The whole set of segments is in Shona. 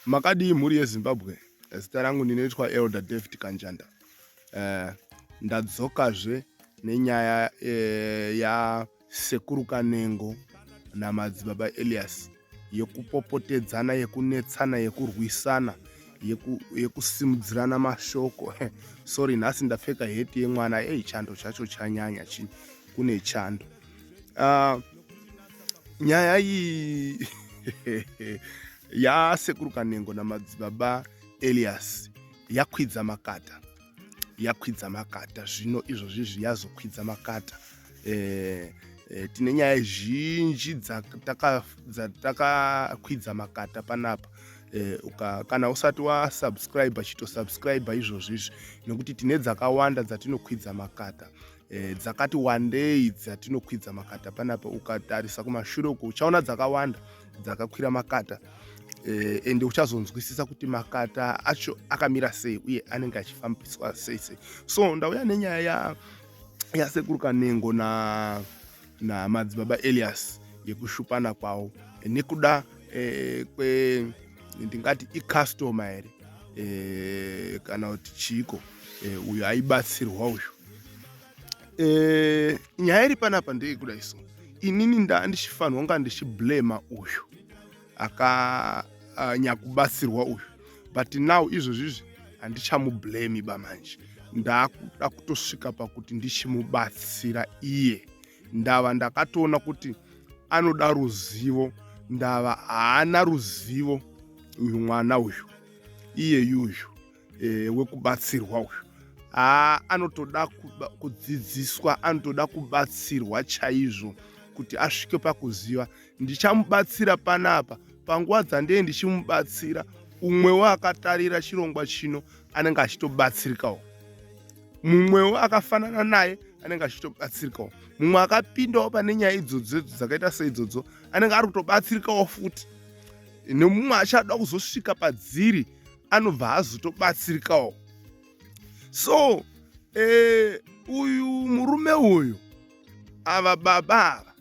Makadii mhuri yeZimbabwe. Zita rangu ndinoitwa Elder David Kanjanda. Ndadzokazve nenyaya yasekuru Kanengo namadzibaba Elias yekupopotedzana, yekunetsana, yekurwisana, yekusimudzirana mashoko. Sorry, nhasi ndapfeka heti yemwana. Chando chacho chanyanya chini. Kune chando. Nyaya iyi yasekuru Kanengo namadzibaba Elias yakwidza makata. Zvino izvozvi yazokwidza makata. Tine nyaya zhinji dzatakakwidza makata panapa. Kana usati wasubscribe chitosubscribe izvozvizvi nekuti tine dzakawanda dzatinokwidza makata. Dzakati wandei dzatinokwidza makata panapa. Ukatarisa kumashure uko uchaona dzakawanda dzakakwira makata. Ende uchazonzwisisa kuti makata acho akamira sei uye anenge achifambiswa sei. So ndauya nenyaya yasekuru Kanengo namadzibaba Elias yekushupana kwawo nekuda ndingati icustomer here kana kuti chiko uyo aibatsirwa uyu. Nyaya iri panapa ndeyekuda iso. Inini ndichifanirwa kunga ndichiblema uyu nyakubatsirwa uyu, but now izvozvizvi handichamublame manje. Ndakuda kutosvika pakuti ndichimubatsira iye. Ndava ndakatoona kuti anoda ruzivo, ndava haana ruzivo uyu mwana uyu, iye yuyu wekubatsirwa uyu. Anotoda kudzidziswa, anotoda kubatsirwa chaizvo kuti asvike pakuziva. Ndichamubatsira panapa. Panguva dzandee ndichimubatsira, umwewo akatarira chirongwa chino anenge achitobatsirikawo. Mumwewo akafanana naye anenge achitobatsirikawo. Mumwe akapindawo pane nyaya idzodzo dzakaita seidzodzo anenge ari kutobatsirikawo futi. Nemumwe achada kuzosvika padziri anobva azotobatsirikawo. So uyu murume uyu, ava baba ava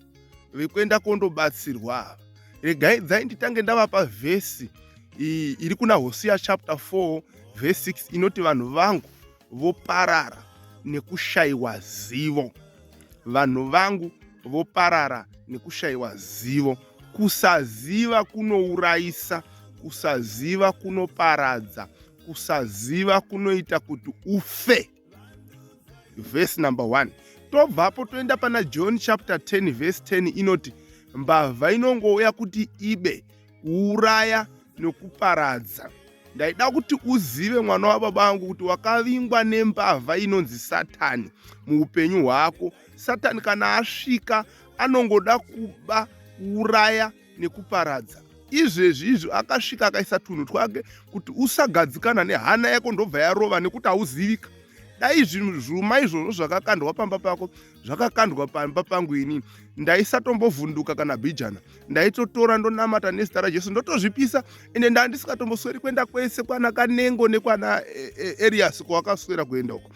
vekuenda kondobatsirwa ava, regai nditange ndavapa vhesi iri kuna Hosea chapter 4 verse 6 inoti vanhu vangu voparara nekushayiwa zivo. Vanhu vangu voparara nekushayiwa zivo. Kusaziva kunourayisa, kusaziva kunoparadza, kusaziva kunoita kuti ufe. Verse number 1. Tobvapo toenda pana John chapter 10 verse 10 inoti mbavha inongouya kuti ibe, kuuraya nekuparadza. Ndaida kuti uzive mwana wababa vangu kuti wakavingwa nembavha inonzi Satani muupenyu hwako. Satani kana asvika anongoda kuba, kuuraya nekuparadza. Izvezvizvo akasvika akaisa tunhu twake kuti usagadzikana nehana yako ndobva yarova nekuti hauzivika. Dai zvuma izvozvo zvakakandwa pamba pako zvakakandwa pamba pangu inini, ndaisatombovhunduka kana bhijana. Ndaitotora ndonamata nezita raJesu ndotozvipisa. Ende ndandisikatombosweri kuenda kwese kwana Kanengo nekwana Elias kwakaswera kuenda uko.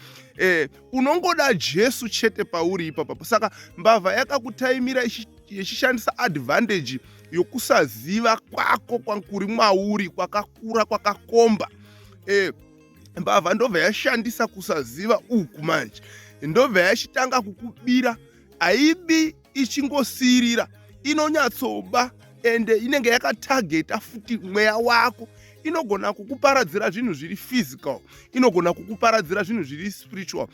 Unongoda Jesu chete pauri ipapo. Saka mbavha yakakutaimira yechishandisa advantage yokusaziva kwako kuri mwauri kwakakura kwakakomba. Mbavha ndobva yashandisa kusaziva uku manje. Ndobva yachitanga kukubira. Haibi ichingosirira, inonyatsoba ende inenge yakatageta futi mweya wako. Inogona kukuparadzira zvinhu zviri physical, inogona kukuparadzira zvinhu zviri spiritual.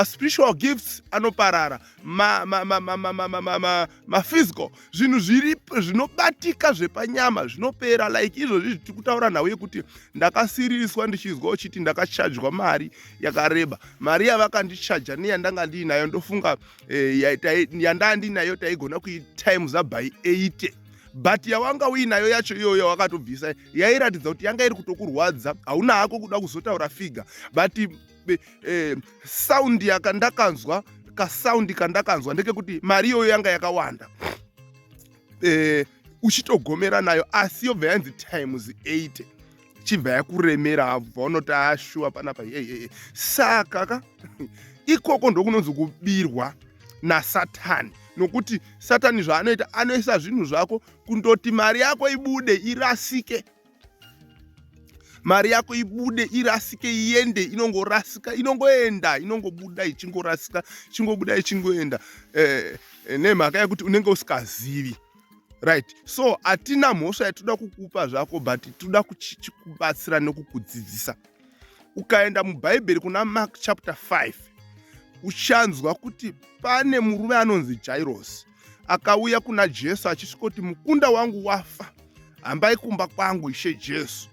Spiritual gifts anoparara, physical zvinhu zvinobatika zvepanyama zvinopera. Like izvozvi tiri kutaura nawe kuti ndakasiririswa ndichizwa uchiti ndakachajwa mari yakareba. Mari yavakandichaja neyandanga ndinayo ndofunga yandanga ndinayo taigona kuitimes by 80. But yawanga uinayo yacho iyoyo wakatobvisa yairatidza kuti yanga iri kutokurwadza. Hauna hako kuda kuzotaura figa, but sound yakandakanzwa, kasound kandakanzwa ndekekuti mari iyoyo yanga yakawanda. Uchitogomera nayo asi yobva yanzi times 80. Chibva yakuremera abva unoti ashuwa panapa. Saka ikoko ndokunonzi kubirwa naSatani. Nokuti Satani zvaanoita anoisa zvinhu zvako kundoti mari yako ibude irasike. mari yako ibude irasike iende, inongorasika, inongoenda, inongobuda ichingorasika, ichingobuda ichingoenda, nemhaka yekuti unenge usikazivi. Right. So hatina mhosva yatoda kukupa zvako, but toda kubatsira nekukudzidzisa. Ukaenda mubhaibheri kuna Mark chapter 5, uchanzwa kuti pane murume anonzi Jairus akauya kuna Jesu achisvikoti mukunda wangu wafa, hambai kumba kwangu Ishe Jesu.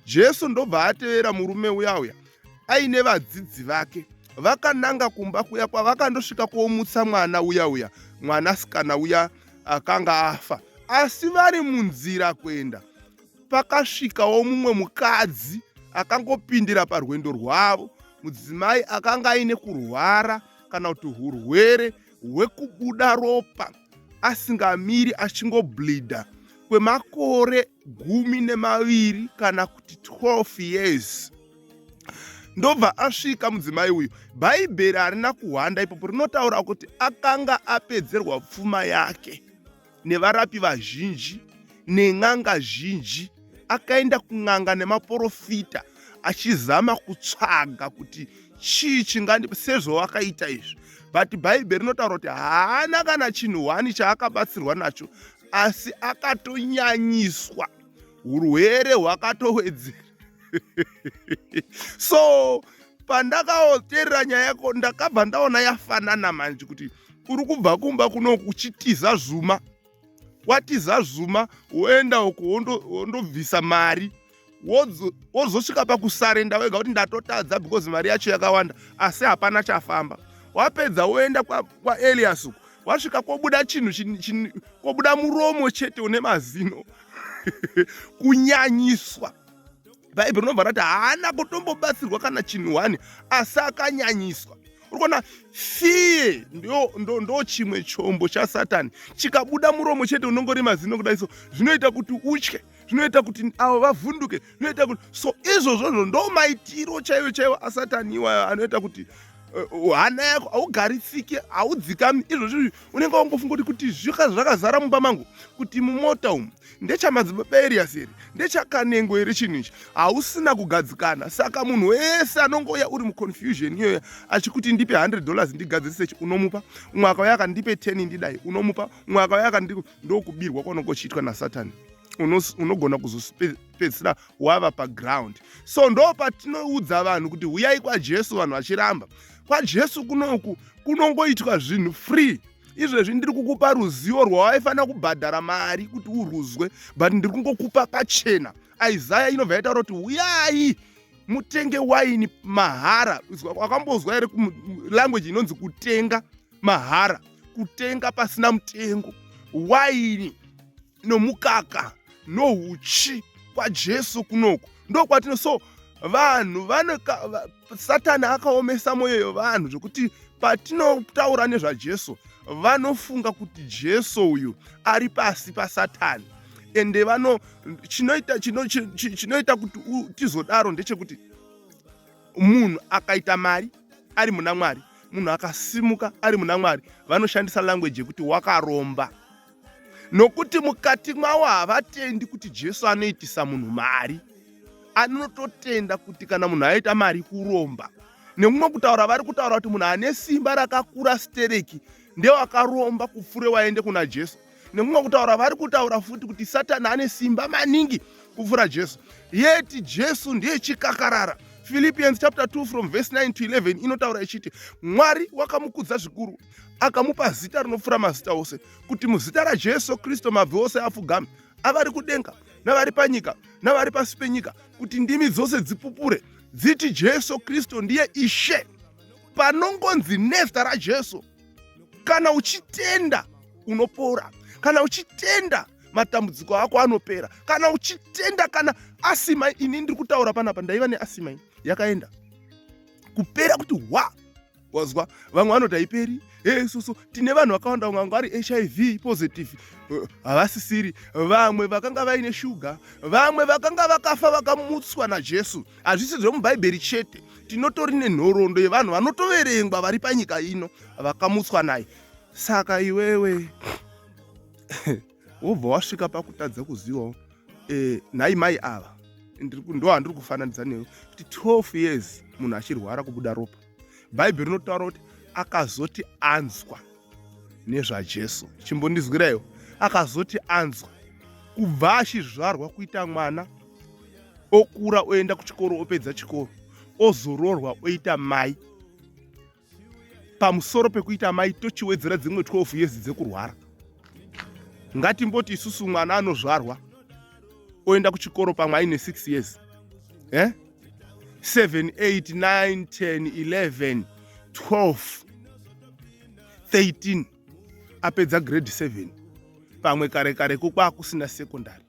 Jesu ndobva atevera murume uya aine vadzidzi vake, vakananga kumba kuya kwavakandosvika kuomutsa mwana uya mwanasikana uya akanga afa. Asi vari munzira kuenda, pakasvikawo mumwe mukadzi akangopindira parwendo rwavo, mudzimai akanga aine kurwara kana kuti urwere hwekubuda ropa, asingamiri, achingobhidha kwemakore 12 kana kuti 12 years. Ndobva asvika mudzimai uyu. Bhaibheri harina kuhwanda ipopo, rinotaura kuti akanga apedzerwa pfuma yake nevarapi vazhinji nen'anga zhinji. Akaenda kun'anga nemaprofita achizama kutsvaga kuti chii sezvo wakaita izvi. But bhaibheri rinotaura kuti haana kana chinhu wani chaakabatsirwa nacho, asi akatonyanyiswa, urwere hwakatowedzera. So pandakaoteerera nyaya yako, ndakabva ndaona yafanana manje, kuti uri kubva kumba kuno uchitiza zvuma, watiza zvuma woenda uko wondobvisa mari, wozosvika pakusarenda wega kuti ndatotadza because mari yacho yakawanda, asi hapana chafamba. Wapedza woenda kwa Elias uko, wasvika kobuda chinhu kobuda muromo chete une mazino. Kunyanyiswa. Bhaibheri rinobva rati haana kutombobatsirwa kana chinhu wani, asi akanyanyiswa. Urikuona, fiye ndo chimwe chombo chaSatani. Chikabuda muromo chete unongori mazino kudai, so zvinoita kuti utye, zvinoita kuti avo vavhunduke, zvinoita kuti, so izvozvo ndo maitiro chaiwo aSatani iwayo anoita kuti hana yako haugaritsike, haudzikami. Izvozvo unenge wangofunga kuti zvakazara mumba mangu, kuti mumota umu ndechamadzibaba Elias here, ndechakanengo here, chinhu ichi hausina kugadzikana. Saka munhu wese anongouya uri muconfusion iyoyo achikuti ndipe $100 ndigadzirise, unomupa. Umwe akauya akandipe 10 ndidai, unomupa. Umwe akauya akandiko, ndokubirwa kwaunongochiitwa naSatani. Unogona kuzopedzisira wava paground. So ndo patinoudza vanhu kuti huyai kwaJesu, vanhu vachiramba. KwaJesu kunoku kunongoitwa zvinhu free. Izvezvi ndiri kukupa ruzivo rwawaifanira kubhadhara mari kuti uruzwe, but ndiri kungokupa pachena. Isaya inobva itaura kuti huyai mutenge waini mahara. Wakambozwa here language inonzi kutenga mahara, kutenga pasina mutengo, waini nomukaka nohuchi kwaJesu kunoku ndokwatino. So vanhu Satani akaomesa mwoyo yevanhu zvokuti patinotaura nezvaJesu vanofunga kuti Jesu uyu ari pasi paSatani, ende chinoita kuti tizodaro ndechekuti munhu akaita mari ari muna Mwari, munhu akasimuka ari muna Mwari, vanoshandisa language yekuti wakaromba. Nokuti mukati mwawo havatendi kuti Jesu anoitisa munhu mari, anototenda kuti kana munhu aita mari kuromba. Nemumwe kutaura vari kutaura kuti munhu ane simba rakakura stereki ndewakaromba kupfure waende kuna Jesu. Nemumwe kutaura vari kutaura futi kuti Satani ane simba maningi kupfura Jesu, yeti Jesu ndiye chikakarara. Philippians chapter 2 from verse 9 to 11 inotaura ichiti Mwari wakamukudza zvikuru akamupa zita rinopfuura mazita ose, kuti muzita raJesu Kristu mabvi ose apfugame, avari kudenga navari panyika navari pasi penyika, kuti ndimi dzose dzipupure dziti Jesu Kristu ndiye Ishe. Panongonzi nezita raJesu, kana uchitenda unopora, kana uchitenda matambudziko ako anopera, kana uchitenda, kana asima. Ini ndiri kutaura panapa, ndaiva neasima yakaenda kupera kuti wazwa. Vamwe vanoti haiperi, susu tine vanhu vakawanda, vamwe vanga vari HIV positive, havasisiri. Vamwe vakanga vaine shuga, vamwe vakanga vakafa vakamutswa naJesu. Hazvisi zvemubhaibheri chete, tinotori nenhoroondo yevanhu vanotoverengwa vari panyika ino vakamutswa naye. Saka iwewe wobva wasvika pakutadza kuzivawo nhai mai ava ndo handiri kufananidza newe kuti 12 years munhu achirwara kubuda ropa. Bhaibheri rinotaura kuti akazoti anzwa nezvaJesu. Chimbondizwiraiwo, akazoti anzwa kubva achizvarwa kuita mwana, okura oenda kuchikoro, opedza chikoro, ozororwa oita mai. Pamusoro pekuita mai tochiwedzera dzimwe 12 years dzekurwara. Ngatimboti isusu mwana anozvarwa oenda kuchikoro pamwe aine 6 years, 7, 8, 9, 10, 11, 12, 13, apedza grade 7, pamwe kare kare kusina secondary,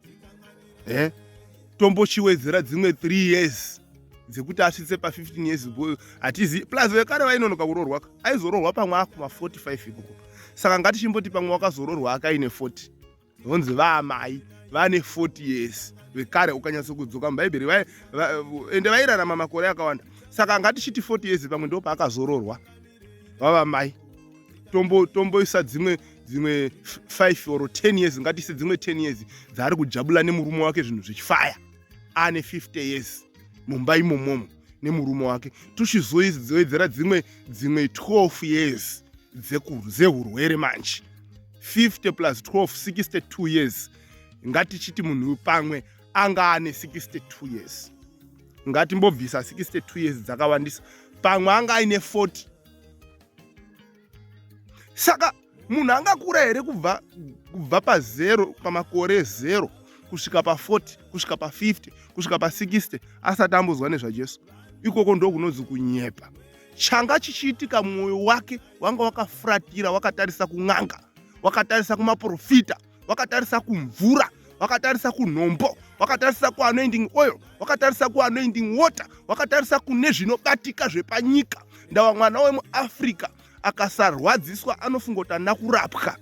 tombochiwedzera dzimwe 3 years dzekuti asvitse pa 15 years. Hatizi plus vekare vainonoka kurorwa, aizororwa pamwe akuma 45 ikoko. Saka ngatichimboti pamwe wakazororwa akaine 40, honzi vaamai vane 40 years. Vekare ukanyatso kudzoka mubhaibheri ende vairarama makore akawanda. Saka ngatichiti 40 years pamwe ndo paakazororwa vava mai. Tomboisa dzimwe 5 or 10 years, ngatiise dzimwe 10 years dzaari kujabula nemurume wake zvinhu zvichifaya. Ane 50 years mumba imomomo nemurume wake. Tuchizoidzera dzimwe 12 years dzehurwere manje. 50 plus 12, 62 years. Ngatichiti munhu pamwe anga ane 62 years. Ngatimbobvisa 62 years dzakawandisa. Pamwe anga aine 40. Saka munhu angakura here kubva pa0 pamakore 0 kusvika pa 40 kusvika pa 50 kusvika pa 60 asati ambozwa nezvaJesu? Ikoko ndo kunonzi kunyepa. Changa chichiitika mwoyo wake wanga wakafuratira, wakatarisa kun'anga, wakatarisa kumaprofita, wakatarisa kumvura, wakatarisa kunhombo, wakatarisa kuanointing oil, wakatarisa kuanointing water, wakatarisa kune zvinobatika zvepanyika. Ndawa mwana wemuAfrica akasarwadziswa anofunga kuti andina kurapwa.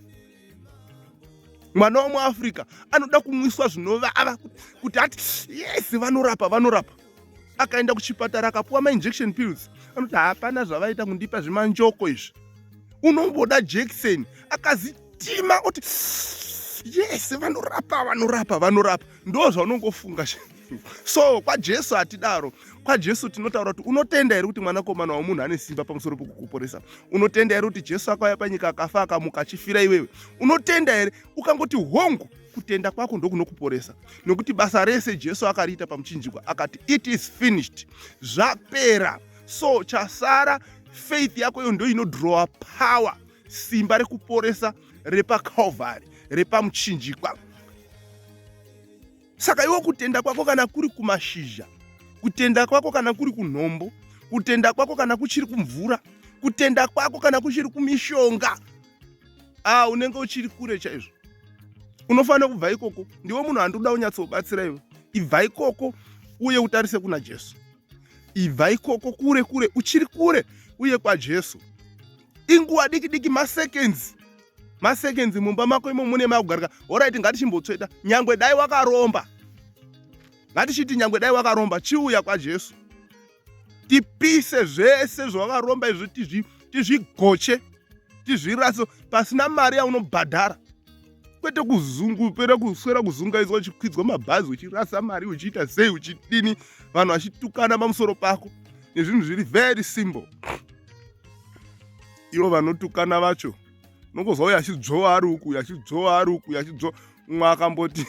Mwana wemuAfrica anoda kumwiswa zvinovava kuti ati yes vanorapa. Akaenda kuchipatara akapuwa ma-injection pills, anoti hapana zvavaita kundipa zvimanjoko izvi, unomboda jekiseni. Akazitima kuti yes vanorapa. Ndo zvaunongofunga. So kwaJesu hatidaro. KwaJesu tinotaura kuti unotenda here kuti mwanakomana womunhu ane simba pamusoro pokukuporesa? Unotenda here kuti Jesu akauya panyika akafa akamuka achifira iwewe? Unotenda here? Ukangoti hongu, kutenda kwako ndokunokuporesa. Nokuti basa rese Jesu akariita pamuchinjikwa, akati it is finished, zvapera. So chasara faith yako iyo ndo inodrowa power, simba rekuporesa repa Calvary, repa muchinjikwa. Saka iwo kutenda kwako kana kuri kumashizha, kutenda kwako kana kuri kunhombo, kutenda kwako kana kuchiri kumvura, kutenda kwako kana kuchiri kumishonga, unenge uchiri kure chaizvo. Unofanira kubva ikoko. Ndiwe munhu andoda kunyatsobatsira iwe. Ibva ikoko uye utarise kuna Jesu. Ibva ikoko kure uchiri kure uye kwaJesu. Inguva diki maseconds mumba mako imo mune makugarika. Alright, ngatichimbotsveta nyangwe dai wakaromba. Ngatichiti nyangwe dai wakaromba, chiuya kwaJesu. Tipise zvese zvawakaromba izvi, tizvigoche, tizviraso pasina mari yaunobhadhara. Kwete kuswera kuzungaizwa uchikwidzwa mabhazi uchirasa mari uchiita sei uchidini, vanhu vachitukana pamusoro pako nezvinhu zviri very simple. Ivo vanotukana vacho nongozwa uyo achidzvowa ari uku, mwakamboti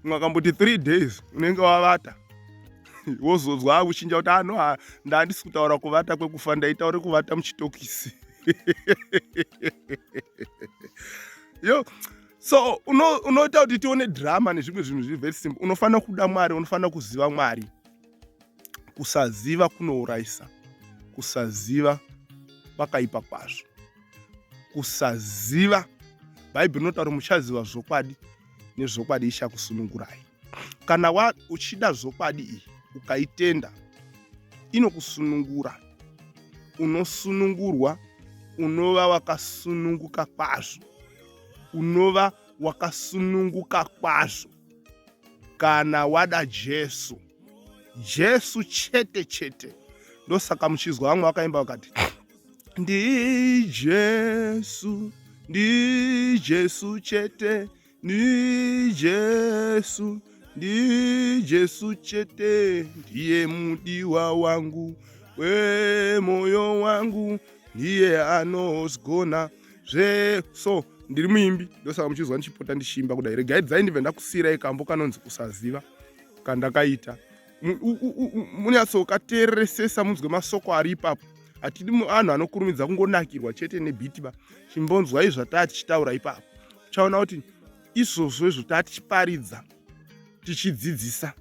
3 days unenge wavata. Wozozwa uchinja kuti ndandisi kutaura kuvata kwekufa, ndaitaure kuvata muchitokisi. Yo, so unoita kuti tione drama nezvimwe zvinhu zviri very simple. Unofanira kuda Mwari, unofanira kuziva Mwari. Kusaziva kunourayisa. Kusaziva kwakaipa kwazvo. Kusaziva, Bhaibheri rinotaura muchaziva zvokwadi, nezvokwadi ichakusunungurai. Kana uchida zvokwadi iyi ukaitenda, inokusunungura. Unosunungurwa, unova wakasununguka kwazvo. Unova wakasununguka kwazvo kana wada Jesu. Jesu chete. Ndosaka muchizwa vamwe vakaimba vakati, ndi Jesu chete, ndi Jesu Jesu chete ndiye mudiwa wangu, wemoyo wangu ndiye anozgona so ndiri muimbi ndosaka muchizwa ndichipota ndichimba kudai. Regai dzaindive ndakusiyirai kambo kanonzi kusaziva kandakaita. Munyatsokateeresesa munzwe masoko ari ipapo. Hatidi anhu anokurumidza kungonakirwa chete nebhiti ba. Chimbonzwai zvataa tichitaura ipapo. Uchaona kuti izvozvo zvotaa tichiparidza tichidzidzisa.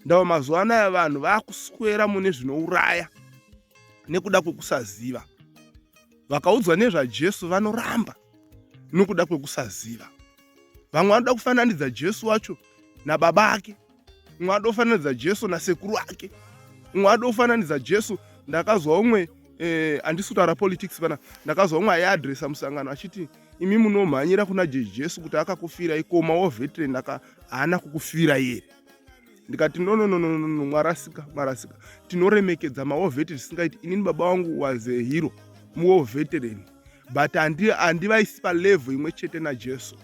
Ndawa mazuva anaya vanhu vakuswera mune zvinouraya nekuda kwekusaziva. Vakaudzwa nezvaJesu vanoramba nokuda kwekusaziva. Vamwe vanoda kufananidza Jesu wacho nababa ake, mumwe anoda kufananidza Jesu nasekuru ake, mumwe anoda kufananidza Jesu. Ndakazwa umwe handisi kutaura politics pana, ndakazwa umwe aiadresa musangano achiti imi munomhanyira kuna Jesu kuti akakufirai, koma woveterani haana kukufirai here? Ndikati no, mwarasika. Tinoremekedza mawoveterani tisingaiti. Inini baba wangu was a hero muwoveterani, but handivaisi palevel imwe chete naJesu.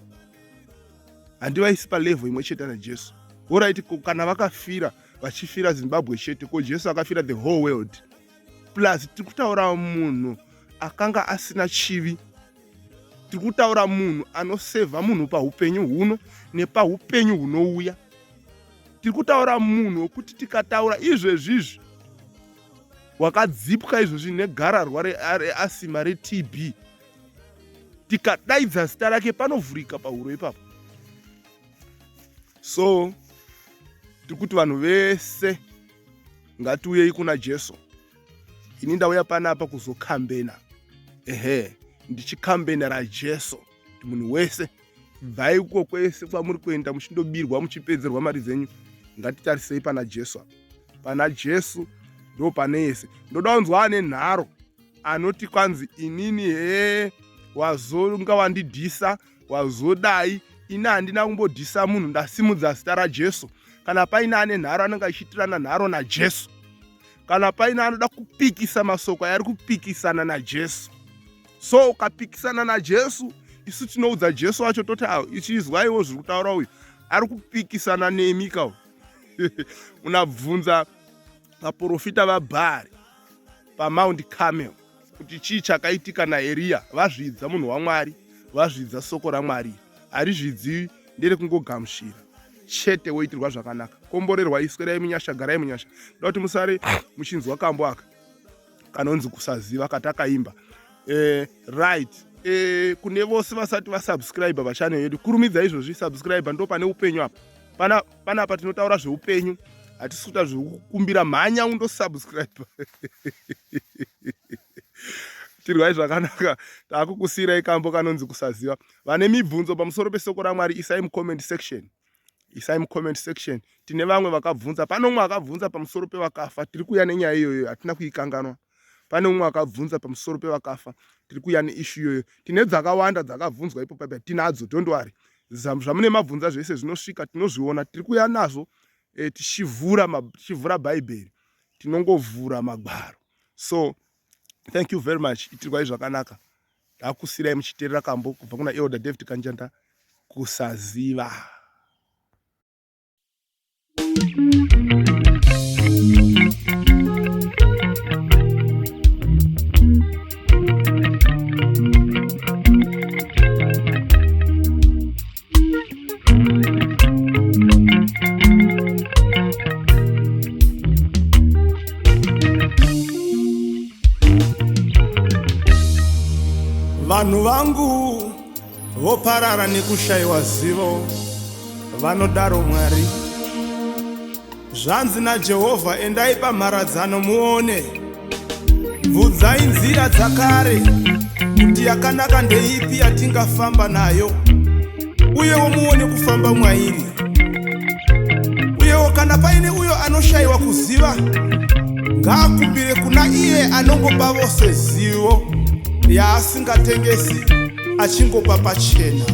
Handivaisi palevel imwe chete naJesu. Alright, kana vakafira vachifira Zimbabwe chete, ko Jesu akafira the whole world. Plus tiri kutaura munhu akanga asina chivi. Tiri kutaura munhu anosevha munhu paupenyu huno nepaupenyu hunouya. Tiri kutaura munhu wekuti tikataura izvezvizvi wakadzipwa izvozvi negararwa reasima reTB, tikadaidza zita rake panovhurika pahuro ipapo. So tiri kuti vanhu vese ngatiuyei kuna Jesu. Ini ndauya panapa kuzokambena. Ndichikambenera Jesu kuti munhu wese bvai uko kwese kwamuri kuenda muchindobirwa muchipedzerwa mari dzenyu, ngatitarisei pana Jesu. Pana Jesu ndo pane yese. Ndoda kunzwa ane nharo anoti kwanzi inini wazonga wandidhisa, wazodai. Ini handina kumbodhisa munhu, ndasimudza zita raJesu. Kana paina ane nharo anenge achiitirana nharo naJesu, kana paina anoda kupikisa masoko ayari kupikisana naJesu. So ukapikisana naJesu, isu tinoudza Jesu wacho toti ichizwaiwo zviri kutaura uyu ari kupikisana nemi kawo. Unabvunza vaprofita vaBhaari paMount Carmel kuti chii chakaitika naEriya. Vazvidza munhu waMwari, vazvidza soko raMwari. Harizvidzi nderekungogamuchira chete woitirwa zvakanaka. Komborerwa, iswerai munyasha, garai munyasha. Ndoda kuti musare muchinzwa kambo aka kanonzi kusaziva katakaimba. Right. Kune vose vasati vasubscribe pachannel yedu, kurumidza izvozvi subscribe, ndo pane upenyu apa. Panapa tinotaura zveupenyu, hatisi kuita zvekukumbira mhanya undosubscribe. Tirwai zvakanaka, takukusiyirai kambo kanonzi kusaziva. Vane mibvunzo pamusoro pesoko raMwari, isai mucomment section. Isai mucomment section. Tine vamwe vakabvunza, pane umwe akabvunza pamusoro pevakafa, tiri kuya nenyaya iyoyo, hatina kuikanganwa. Pane umwe akabvunza pamusoro pevakafa, tiri kuya neissue iyoyo. Tine dzakawanda dzakabvunzwa ipo tinadzo, don't worry. Zvamune mabvunza zvese zvinosvika tinozviona, tiri kuya nazvo. Tichivhura Bhaibheri, tinongovhura magwaro. So thank you very much. Itirwai zvakanaka. Ndakusiyirai muchiteerera kambo kubva kuna Elder David Kanjanda, kusaziva. Vanhu vangu voparara nekushayiwa zivo, vanodaro Mwari. Zvanzi naJehovha, endai pamharadzano muone, bvudzai nzira dzakare kuti yakanaka ndeipi yatingafamba nayo, uyewo muone kufamba mwairi. Uyewo kana paine uyo anoshayiwa kuziva, ngaakumbire kuna iye anongopa vose zivo yaasingatengesi, achingopa pachena.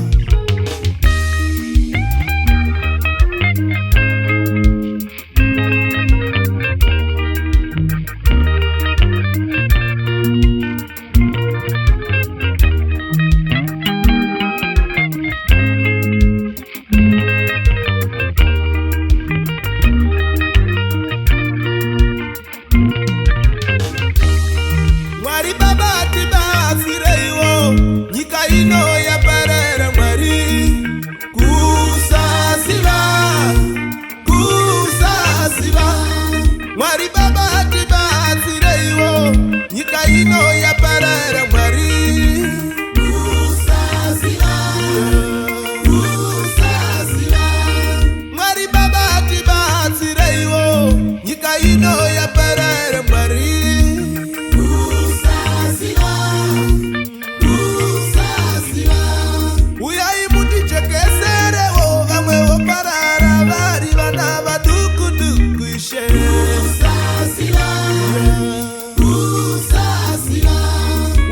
Mwari Baba tibatsireiwo nyika ino yaparara Mwari Mwari Baba tibatsireiwo nyika ino yaparara Mwari uyai mutichekeserewo vamwe voparara vari vana vadukuduku ishe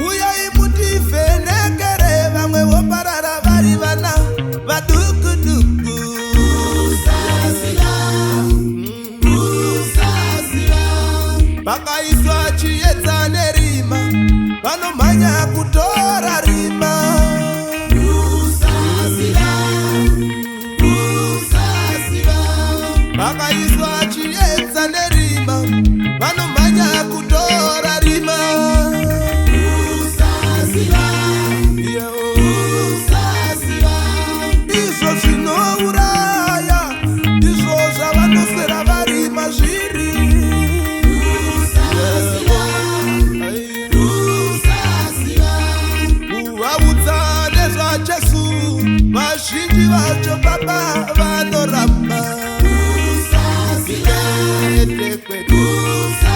uyai mutivhenekere vamwe voparara vari vana vadukuduku vakaiswa chiedza nerima vanomhanya kutora rima vakaiswa chiedza nerima vanomhanya kutora rima izvo zvinouraya izvo zvavanosera varima zviri kuvaudza nezvajesu vazhinji vacho Baba vanoramba kwedu